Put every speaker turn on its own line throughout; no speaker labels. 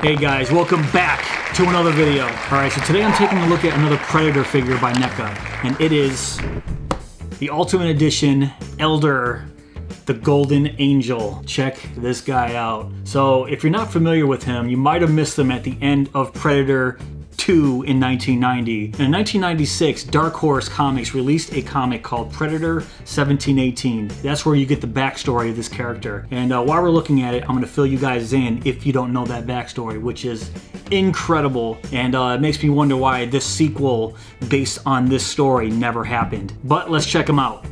Hey guys, welcome back to another video. Alright, so today I'm taking a look at another Predator figure by Neca, and it is the Ultimate Edition Elder, the Golden Angel. Check this guy out. So if you're not familiar with him, you might have missed him at the end of Predator 2 in 1990. And in 1996, Dark Horse Comics released a comic called Predator 1718. That's where you get the backstory of this character. And while we're looking at it, I'm gonna fill you guys in if you don't know that backstory, which is incredible. And it makes me wonder why this sequel based on this story never happened. But let's check him out.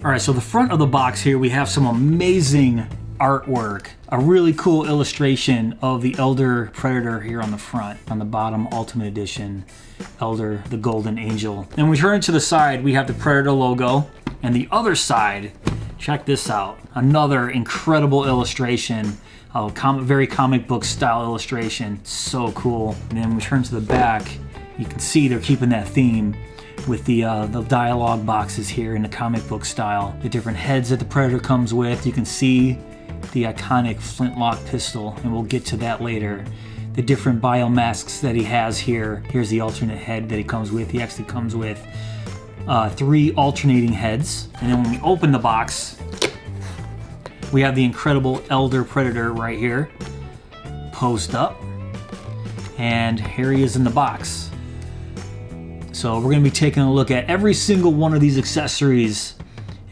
Alright, so the front of the box here, we have some amazing artwork. A really cool illustration of the Elder Predator here on the front. On the bottom, Ultimate Edition, Elder, the Golden Angel. And we turn to the side, we have the Predator logo. And the other side, check this out. Another incredible illustration. Very comic book style illustration. So cool. And then we turn to the back, you can see they're keeping that theme with the dialogue boxes here in the comic book style. The different heads that the Predator comes with. You can see the iconic Flintlock Pistol, and we'll get to that later. The different biomasks that he has here. Here's the alternate head that he comes with. He actually comes with 3 alternating heads. And then when we open the box, we have the incredible Elder Predator right here, posed up, and here he is in the box. So we're going to be taking a look at every single one of these accessories,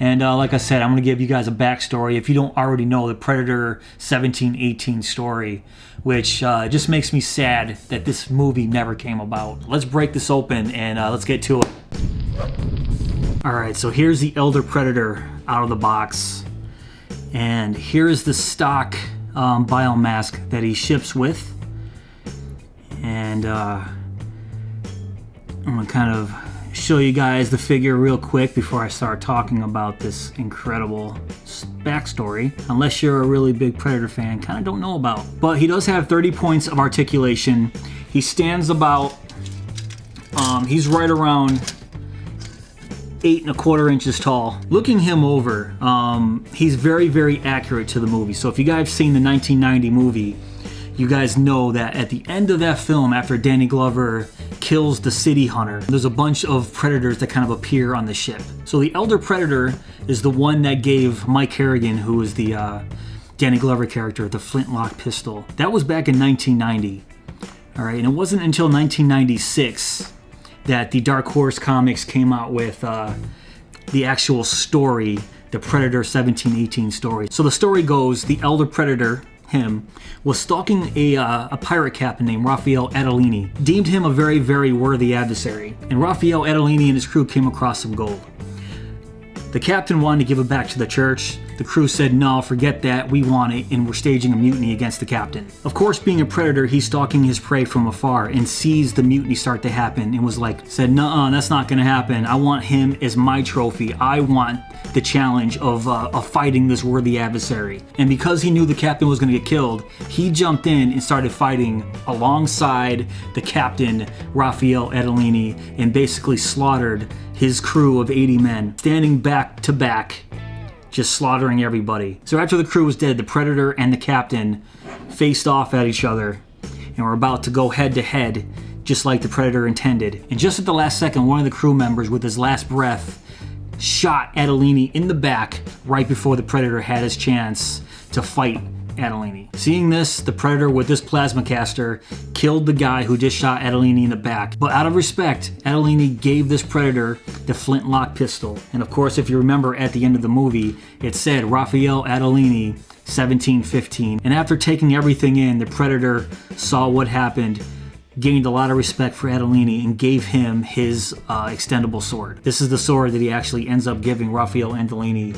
and like I said, I'm going to give you guys a backstory if you don't already know the Predator 1718 story, which just makes me sad that this movie never came about. Let's break this open and let's get to it. Alright, so here's the Elder Predator out of the box. And here's the stock biomask that he ships with. And I'm gonna kind of show you guys the figure real quick before I start talking about this incredible backstory. Unless you're a really big Predator fan, kind of don't know about. But he does have 30 points of articulation. He stands about, he's right around 8 1/4 inches tall. Looking him over, he's very, very accurate to the movie. So if you guys have seen the 1990 movie, you guys know that at the end of that film, after Danny Glover kills the city hunter, there's a bunch of predators that kind of appear on the ship. So the Elder Predator is the one that gave Mike Harrigan, who is the Danny Glover character, the Flintlock Pistol. That was back in 1990. All right, and it wasn't until 1996 that the Dark Horse Comics came out with the actual story, the Predator 1718 story. So the story goes, the Elder Predator, him, was stalking a pirate captain named Raphael Adelini, deemed him a very, very worthy adversary, and Raphael Adelini and his crew came across some gold. The captain wanted to give it back to the church. The crew said, no, forget that, we want it, and we're staging a mutiny against the captain. Of course, being a predator, he's stalking his prey from afar and sees the mutiny start to happen and was like, said, nuh-uh, that's not gonna happen. I want him as my trophy. I want the challenge of fighting this worthy adversary. And because he knew the captain was gonna get killed, he jumped in and started fighting alongside the captain, Raphael Adelini, and basically slaughtered his crew of 80 men, standing back to back, just slaughtering everybody. So after the crew was dead, the Predator and the captain faced off at each other and were about to go head to head, just like the Predator intended. And just at the last second, one of the crew members, with his last breath, shot Adelini in the back right before the Predator had his chance to fight Adelini. Seeing this, the Predator with this plasma caster killed the guy who just shot Adelini in the back. But out of respect, Adelini gave this Predator the Flintlock Pistol. And of course, if you remember at the end of the movie, it said Raphael Adelini 1715. And after taking everything in, the Predator saw what happened, gained a lot of respect for Adelini, and gave him his Extendable Sword. This is the sword that he actually ends up giving Raphael Adelini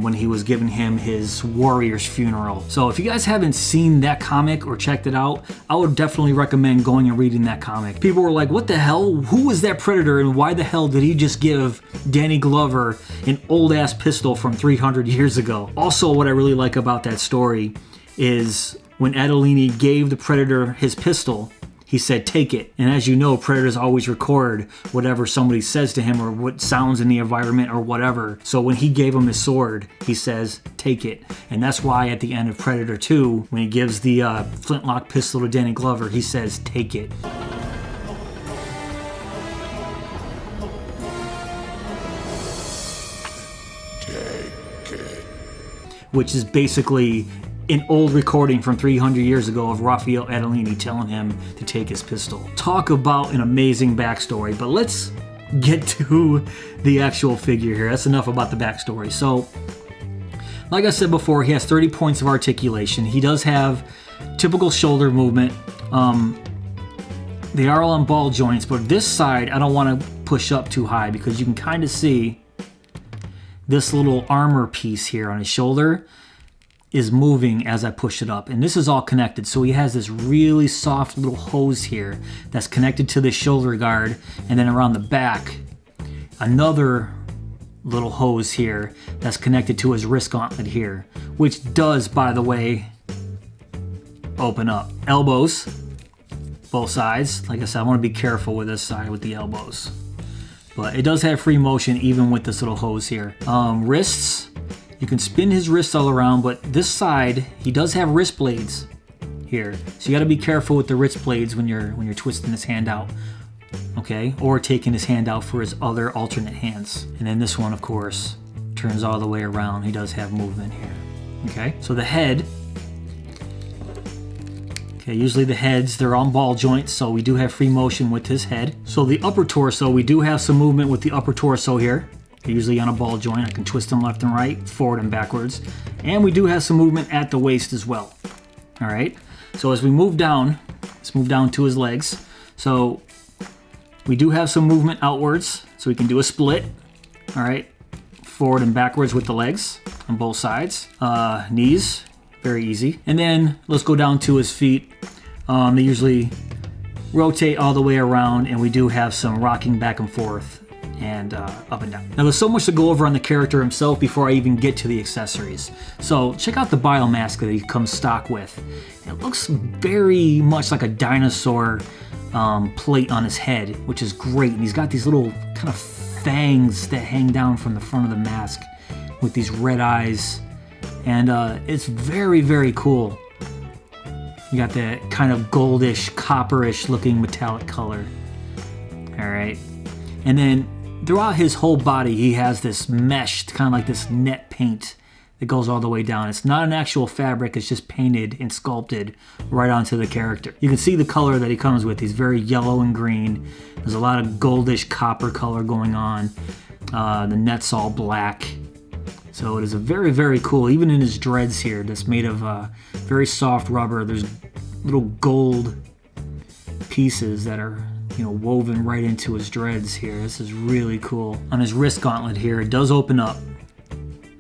when he was giving him his warrior's funeral. So if you guys haven't seen that comic or checked it out, I would definitely recommend going and reading that comic. People were like, what the hell? Who was that Predator, and why the hell did he just give Danny Glover an old ass pistol from 300 years ago? Also, what I really like about that story is when Adolini gave the Predator his pistol, he said, take it. And as you know, Predators always record whatever somebody says to him or what sounds in the environment or whatever. So when he gave him his sword, he says, take it. And that's why at the end of Predator 2, when he gives the Flintlock pistol to Danny Glover, he says, take it. Which is basically an old recording from 300 years ago of Raphael Adolini telling him to take his pistol. Talk about an amazing backstory, but let's get to the actual figure here. That's enough about the backstory. So, like I said before, he has 30 points of articulation. He does have typical shoulder movement. They are all on ball joints, but this side I don't want to push up too high because you can kind of see this little armor piece here on his shoulder is moving as I push it up. And this is all connected. So he has this really soft little hose here that's connected to the shoulder guard. And then around the back, another little hose here that's connected to his wrist gauntlet here, which does, by the way, open up. Elbows, both sides. Like I said, I want to be careful with this side with the elbows. But it does have free motion even with this little hose here. Wrists, you can spin his wrists all around, but this side, he does have wrist blades here. So you gotta be careful with the wrist blades when you're twisting his hand out, okay? Or taking his hand out for his other alternate hands. And then this one, of course, turns all the way around. He does have movement here, okay? So the head, okay, usually the heads, they're on ball joints, so we do have free motion with his head. So the upper torso, we do have some movement with the upper torso here. They're usually on a ball joint. I can twist them left and right, forward and backwards. And we do have some movement at the waist as well. All right, so as we move down, let's move down to his legs. So we do have some movement outwards, so we can do a split, all right, forward and backwards with the legs on both sides. Knees, very easy. And then let's go down to his feet. They usually rotate all the way around, and we do have some rocking back and forth and up and down. Now there's so much to go over on the character himself before I even get to the accessories. So check out the biomask that he comes stock with. It looks very much like a dinosaur plate on his head, which is great. And he's got these little kind of fangs that hang down from the front of the mask with these red eyes. And it's very, very cool. You got that kind of goldish, copperish looking metallic color. All right. And then throughout his whole body, he has this meshed, kind of like this net paint that goes all the way down. It's not an actual fabric, it's just painted and sculpted right onto the character. You can see the color that he comes with. He's very yellow and green. There's a lot of goldish copper color going on. The net's all black. So it is a very, very cool, even in his dreads here, that's made of very soft rubber. There's little gold pieces that are, you know, woven right into his dreads here. This is really cool. On his wrist gauntlet here, it does open up,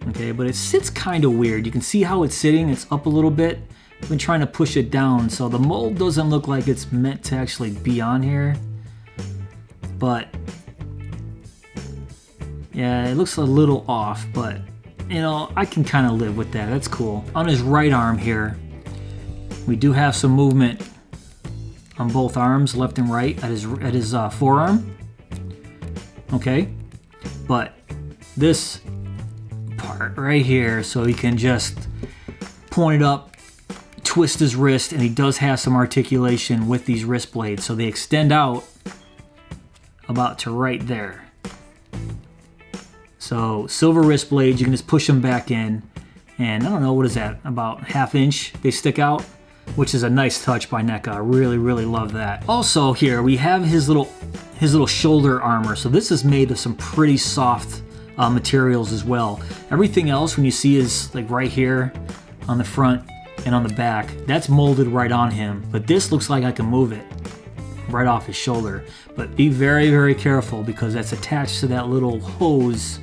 okay, but it sits kind of weird. You can see how it's sitting. It's up a little bit. I've been trying to push it down, so the mold doesn't look like it's meant to actually be on here, but yeah, it looks a little off, but you know, I can kind of live with that. That's cool. On his right arm here, we do have some movement on both arms, left and right, at his forearm. Okay, but this part right here, so he can just point it up, twist his wrist, and he does have some articulation with these wrist blades, so they extend out about to right there. So silver wrist blades, you can just push them back in, and I don't know, what is that, about ½ inch they stick out, which is a nice touch by Neca. I really, really love that. Also here we have his little shoulder armor. So this is made of some pretty soft materials as well. Everything else, when you see is like right here on the front and on the back, that's molded right on him. But this looks like I can move it right off his shoulder. But be very, very careful because that's attached to that little hose.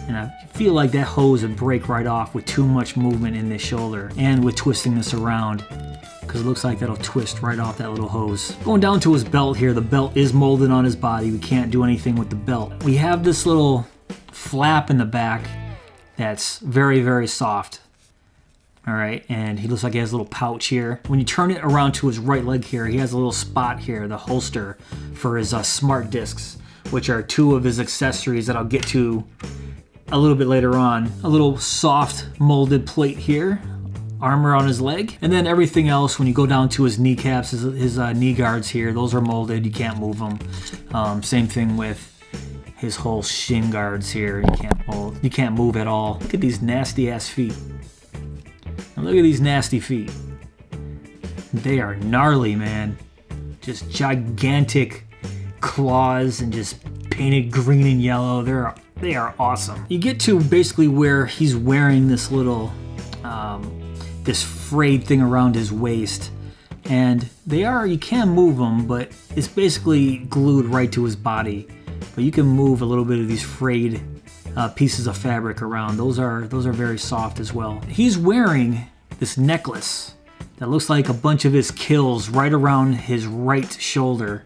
And I feel like that hose would break right off with too much movement in this shoulder and with twisting this around, because it looks like that'll twist right off that little hose. Going down to his belt here, the belt is molded on his body. We can't do anything with the belt. We have this little flap in the back that's very, very soft. All right, and he looks like he has a little pouch here. When you turn it around to his right leg here, he has a little spot here, the holster for his smart discs, which are 2 of his accessories that I'll get to a little bit later on. A little soft molded plate here, armor on his leg, and then everything else when you go down to his kneecaps, his knee guards here, those are molded, you can't move them. Same thing with his whole shin guards here, you can't move at all. Look at these nasty ass feet. Now look at these nasty feet. They are gnarly, man. Just gigantic claws and just painted green and yellow. They are awesome. You get to basically where he's wearing this little, this frayed thing around his waist. And you can move them, but it's basically glued right to his body. But you can move a little bit of these frayed pieces of fabric around. Those are very soft as well. He's wearing this necklace that looks like a bunch of his kills right around his right shoulder.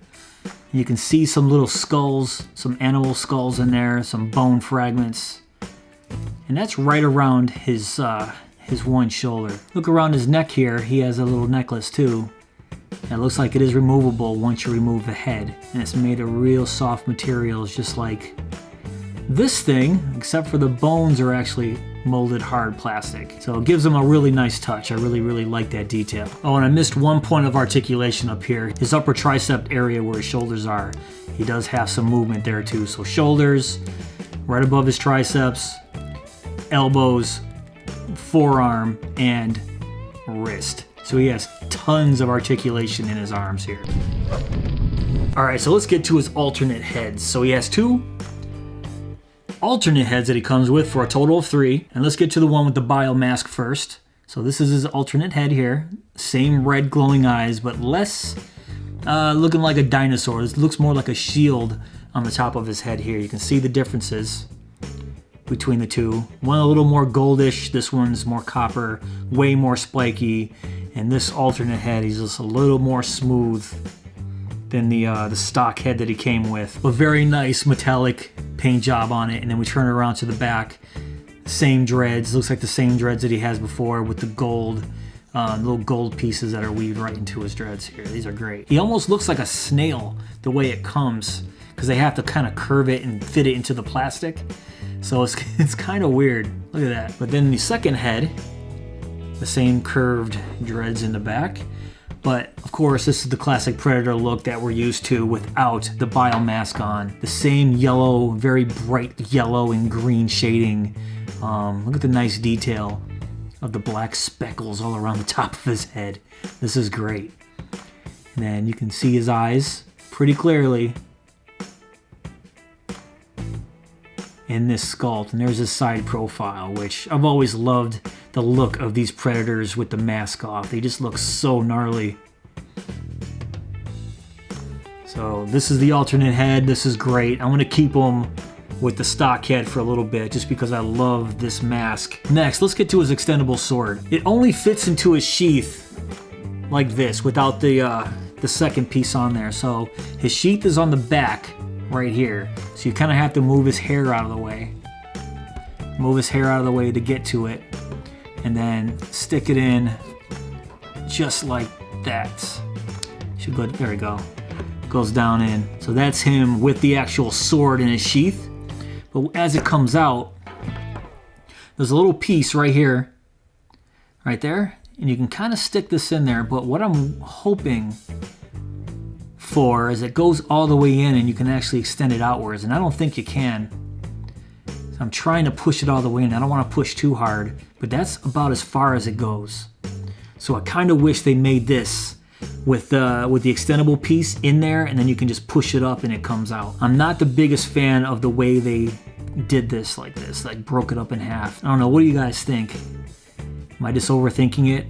You can see some little skulls, some animal skulls in there, some bone fragments. And that's right around his one shoulder. Look around his neck here, he has a little necklace too. And it looks like it is removable once you remove the head. And it's made of real soft materials, just like this thing, except for the bones are actually molded hard plastic. So it gives them a really nice touch. I really, really like that detail. Oh, and I missed one point of articulation up here. His upper tricep area where his shoulders are. He does have some movement there too. So shoulders, right above his triceps, elbows, forearm, and wrist. So he has tons of articulation in his arms here. All right, so let's get to his alternate heads. So he has 2 alternate heads that he comes with for a total of 3. And let's get to the one with the bio mask first. So this is his alternate head here. Same red glowing eyes, but less looking like a dinosaur. This looks more like a shield on the top of his head here. You can see the differences between the 2. One a little more goldish, this one's more copper, way more spiky. And this alternate head, he's just a little more smooth than the stock head that he came with. A very nice metallic paint job on it, and then we turn it around to the back. Same dreads, looks like the same dreads that he has before with the gold, little gold pieces that are weaved right into his dreads here. These are great. He almost looks like a snail the way it comes, because they have to kind of curve it and fit it into the plastic. So it's kind of weird. Look at that. But then the second head, the same curved dreads in the back. But of course, this is the classic Predator look that we're used to without the bio mask on. The same yellow, very bright yellow and green shading. Look at the nice detail of the black speckles all around the top of his head. This is great. And then you can see his eyes pretty clearly in this sculpt. And there's his side profile, which I've always loved the look of these Predators with the mask off. They just look so gnarly. So this is the alternate head. This is great. I'm going to keep him with the stock head for a little bit just because I love this mask. Next, let's get to his extendable sword. It only fits into his sheath like this without the second piece on there. So his sheath is on the back right here. So you kind of have to move his hair out of the way. Move his hair out of the way to get to it. And then stick it in just like that. Should go, there we go. Goes down in. So that's him with the actual sword in his sheath. But as it comes out, there's a little piece right here, right there. And you can kind of stick this in there. But what I'm hoping for is it goes all the way in and you can actually extend it outwards. And I don't think you can. So I'm trying to push it all the way in. I don't want to push too hard, but that's about as far as it goes. So I kind of wish they made this with the extendable piece in there, and then you can just push it up and it comes out. I'm not the biggest fan of the way they did this, like broke it up in half. I don't know, what do you guys think? Am I just overthinking it?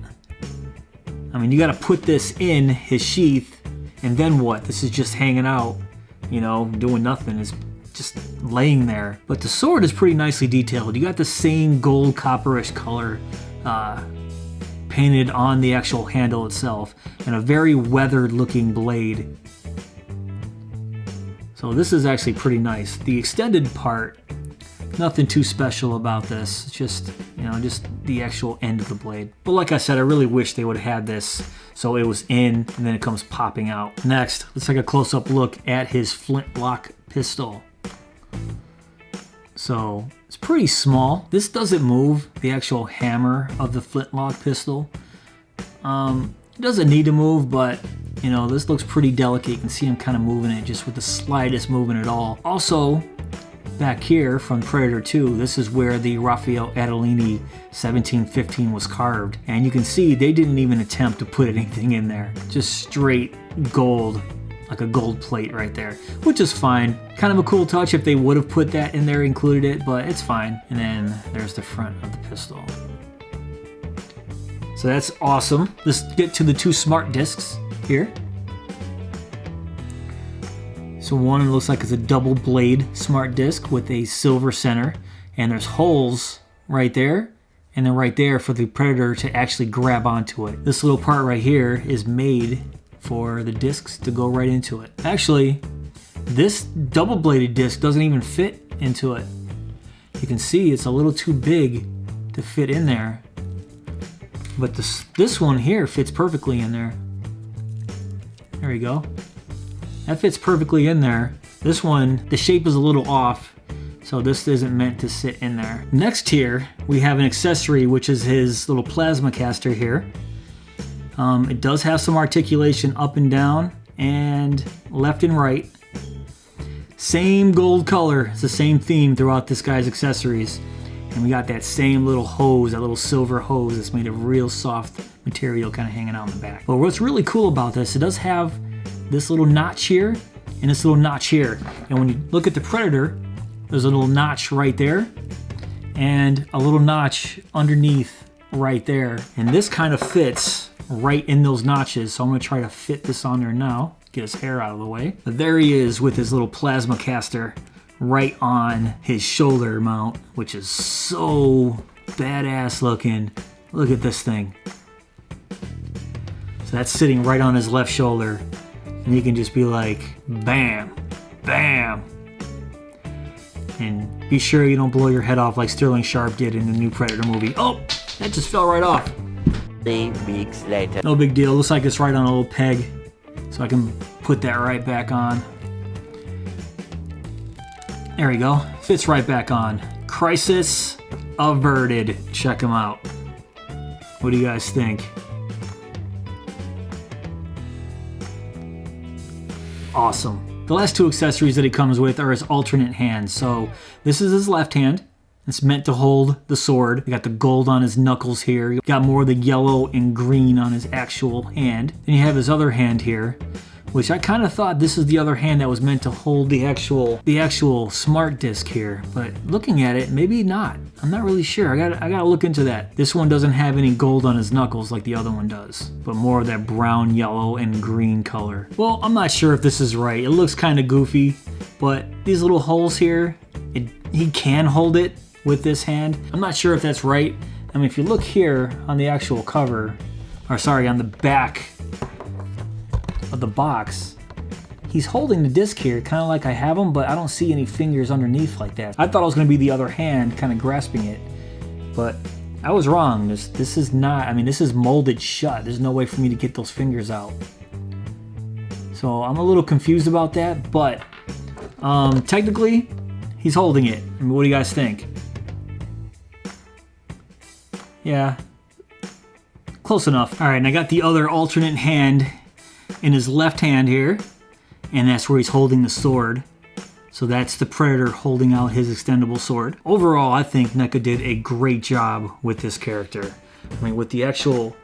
I mean, you got to put this in his sheath, and then what? This is just hanging out, you know, doing nothing. It's just laying there. But the sword is pretty nicely detailed. You got the same gold copperish color painted on the actual handle itself, and a very weathered looking blade. So this is actually pretty nice. The extended part, nothing too special about this. It's just, You know, just the actual end of the blade. But like I said, I really wish they would have had this so it was in and then it comes popping out. Next, let's take a close-up look at his Flintlock Pistol. So it's pretty small. This doesn't move, the actual hammer of the Flintlock Pistol. It doesn't need to move, but you know, this looks pretty delicate. You can see him kind of moving it just with the slightest movement at all. Also, back here from Predator 2, this is where the Raphael Adolini 1715 was carved. And you can see they didn't even attempt to put anything in there. Just straight gold, like a gold plate right there, which is fine. Kind of a cool touch if they would have put that in there, included it, but it's fine. And then there's the front of the pistol. So that's awesome. Let's get to the two smart discs here. So one looks like it's a double blade smart disc with a silver center, and there's holes right there and then right there for the Predator to actually grab onto it. This little part right here is made for the discs to go right into it. Actually, this double bladed disc doesn't even fit into it. You can see it's a little too big to fit in there. But this one here fits perfectly in there. There you go. That fits perfectly in there. This one, the shape is a little off, so this isn't meant to sit in there. Next here, we have an accessory, which is his little plasma caster here. It does have some articulation up and down and left and right. Same gold color. It's the same theme throughout this guy's accessories. And we got that same little hose, that little silver hose that's made of real soft material kind of hanging out in the back. But what's really cool about this, it does have this little notch here and this little notch here. And when you look at the Predator, there's a little notch right there and a little notch underneath right there. And this kind of fits right in those notches. So I'm gonna try to fit this on there now, get his hair out of the way. But there he is with his little plasma caster right on his shoulder mount, which is so badass looking. Look at this thing. So that's sitting right on his left shoulder, and he can just be like, bam, bam. And be sure you don't blow your head off like Sterling Sharp did in the new Predator movie. Oh, that just fell right off.
3 weeks later.
No big deal, looks like it's right on a little peg, so I can put that right back on. There we go, fits right back on. Crisis averted. Check him out. What do you guys think? Awesome. The last two accessories that he comes with are his alternate hands. So this is his left hand. It's meant to hold the sword. You got the gold on his knuckles here. You got more of the yellow and green on his actual hand. Then you have his other hand here, which I kind of thought this is the other hand that was meant to hold the actual smart disc here. But looking at it, maybe not. I'm not really sure. I gotta look into that. This one doesn't have any gold on his knuckles like the other one does, but more of that brown, yellow, and green color. Well, I'm not sure if this is right. It looks kind of goofy, but these little holes here, he can hold it with this hand. I'm not sure if that's right. I mean, if you look here on the actual cover, or sorry, on the back of the box, he's holding the disc here kind of like I have him, but I don't see any fingers underneath like that. I thought it was going to be the other hand kind of grasping it, but I was wrong. This is not, I mean, this is molded shut. There's no way for me to get those fingers out. So I'm a little confused about that, but technically he's holding it. I mean, what do you guys think? Yeah, close enough. All right, and I got the other alternate hand in his left hand here, and that's where he's holding the sword. So that's the Predator holding out his extendable sword. Overall, I think Neca did a great job with this character. I mean, with the actual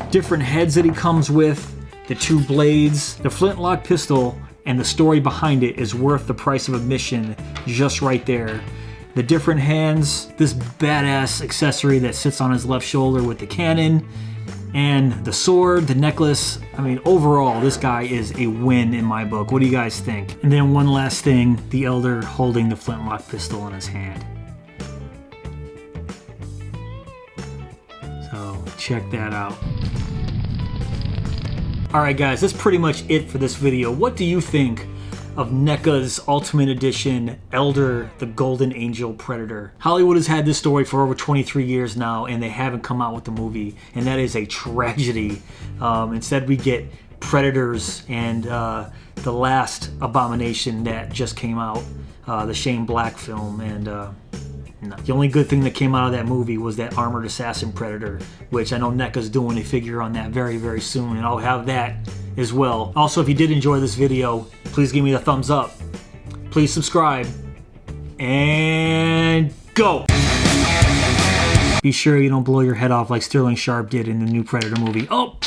different heads that he comes with, the two blades, the Flintlock Pistol, and the story behind it is worth the price of admission just right there. The different hands, this badass accessory that sits on his left shoulder with the cannon, and the sword, the necklace. I mean, overall, this guy is a win in my book. What do you guys think? And then one last thing, the Elder holding the Flintlock Pistol in his hand. So check that out. Alright guys, that's pretty much it for this video. What do you think of NECA's Ultimate Edition Elder, the Golden Angel Predator. Hollywood has had this story for over 23 years now, and they haven't come out with the movie, and that is a tragedy. Instead, we get Predators and the last Abomination that just came out, the Shane Black film, and the only good thing that came out of that movie was that Armored Assassin Predator, which I know NECA's doing a figure on that very, very soon, and I'll have that as well. Also, if you did enjoy this video, please give me the thumbs up. Please subscribe, and go! Be sure you don't blow your head off like Sterling Sharp did in the new Predator movie. Oh!